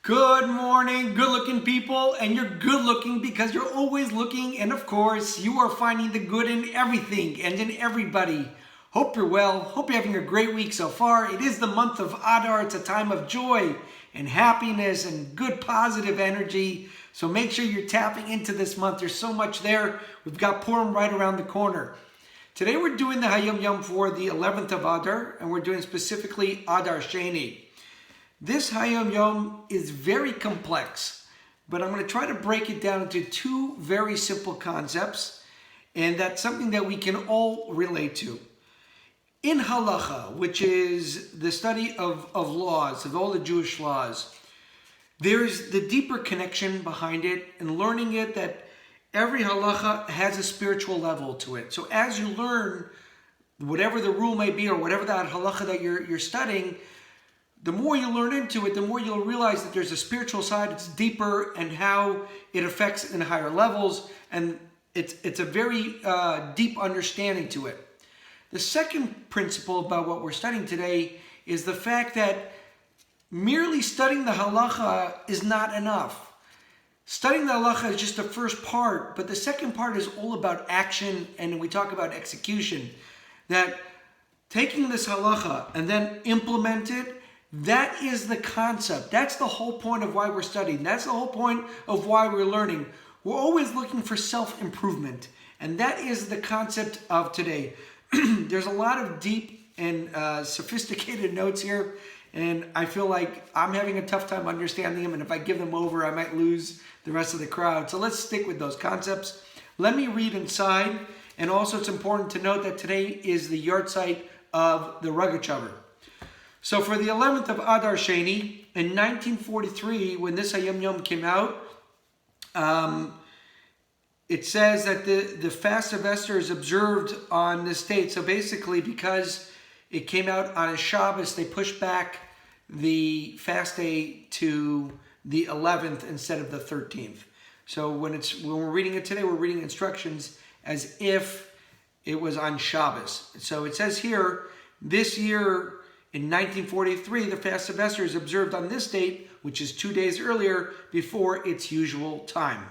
Good morning, good-looking people, and you're good-looking because you're always looking, and of course, you are finding the good in everything and in everybody. Hope you're well. Hope you're having a great week so far. It is the month of Adar. It's a time of joy and happiness and good positive energy. So make sure you're tapping into this month. There's so much there. We've got Purim right around the corner. Today we're doing the Hayom for the 11th of Adar, and we're doing specifically Adar Sheni. This Hayom is very complex, but I'm going to try to break it down into two very simple concepts, and that's something that we can all relate to. In halacha, which is the study of laws, of all the Jewish laws, there's the deeper connection behind it and learning it that every halacha has a spiritual level to it. So as you learn whatever the rule may be or whatever that halacha that you're studying, the more you learn into it, the more you'll realize that there's a spiritual side, it's deeper, and how it affects in higher levels, and it's a very deep understanding to it. The second principle about what we're studying today is the fact that merely studying the halacha is not enough. Studying the halacha is just the first part, but the second part is all about action, and we talk about execution. That taking this halacha and then implement it, that is the concept. That's the whole point of why we're studying. That's the whole point of why we're learning. We're always looking for self-improvement. And that is the concept of today. There's a lot of deep and sophisticated notes here. And I feel like I'm having a tough time understanding them. And if I give them over, I might lose the rest of the crowd. So let's stick with those concepts. Let me read inside. And also it's important to note that today is the yahrzeit of the Rogatchover. So for the 11th of Adar Sheni, in 1943, when this Hayom came out, it says that the fast of Esther is observed on this date. So basically, because it came out on a Shabbos, they pushed back the fast day to the 11th instead of the 13th. So when we're reading it today, we're reading instructions as if it was on Shabbos. So it says here, this year, in 1943, the fast of Esther is observed on this date, which is 2 days earlier, before its usual time.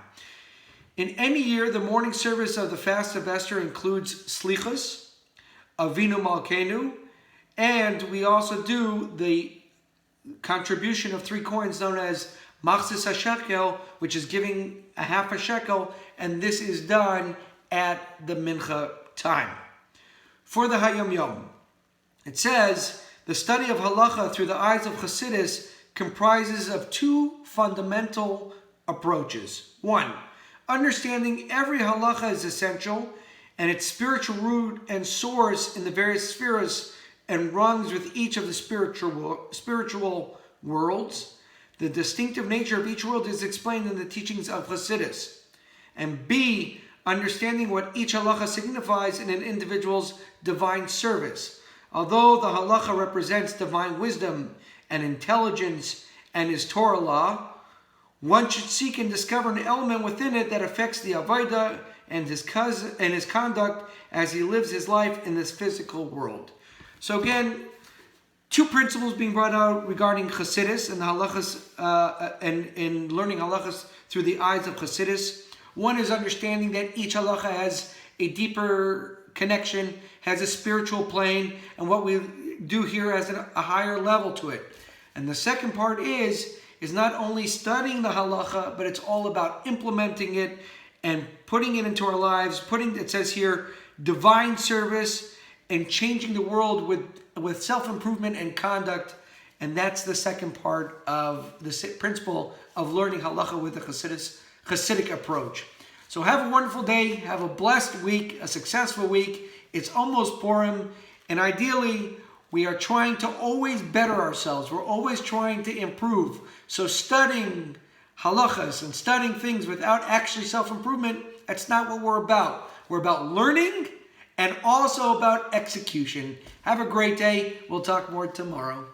In any year, the morning service of the fast of Esther includes Slichus, Avinu Malkeinu, and we also do the contribution of 3 coins known as Machzis HaShekel, which is giving a half a shekel, and this is done at the Mincha time. For the Hayom, it says, the study of halacha through the eyes of Chassidus comprises of 2 fundamental approaches. 1, understanding every halacha is essential and its spiritual root and source in the various spheres and rungs with each of the spiritual worlds. The distinctive nature of each world is explained in the teachings of Chassidus. And B, understanding what each halacha signifies in an individual's divine service. Although the halacha represents divine wisdom and intelligence and is Torah law, one should seek and discover an element within it that affects the avodah and his conduct as he lives his life in this physical world. So again, 2 principles being brought out regarding Chassidus and the halachas and learning halachas through the eyes of Chassidus. One is understanding that each halacha has a deeper connection, has a spiritual plane, and what we do here has a higher level to it. And the second part is not only studying the halacha, but it's all about implementing it and putting it into our lives, it says here, divine service and changing the world with self-improvement and conduct. And that's the second part of the principle of learning halacha with the Hasidic approach. So have a wonderful day, have a blessed week, a successful week. It's almost Purim, and ideally, we are trying to always better ourselves. We're always trying to improve. So studying halachas and studying things without actually self-improvement, that's not what we're about. We're about learning and also about execution. Have a great day. We'll talk more tomorrow.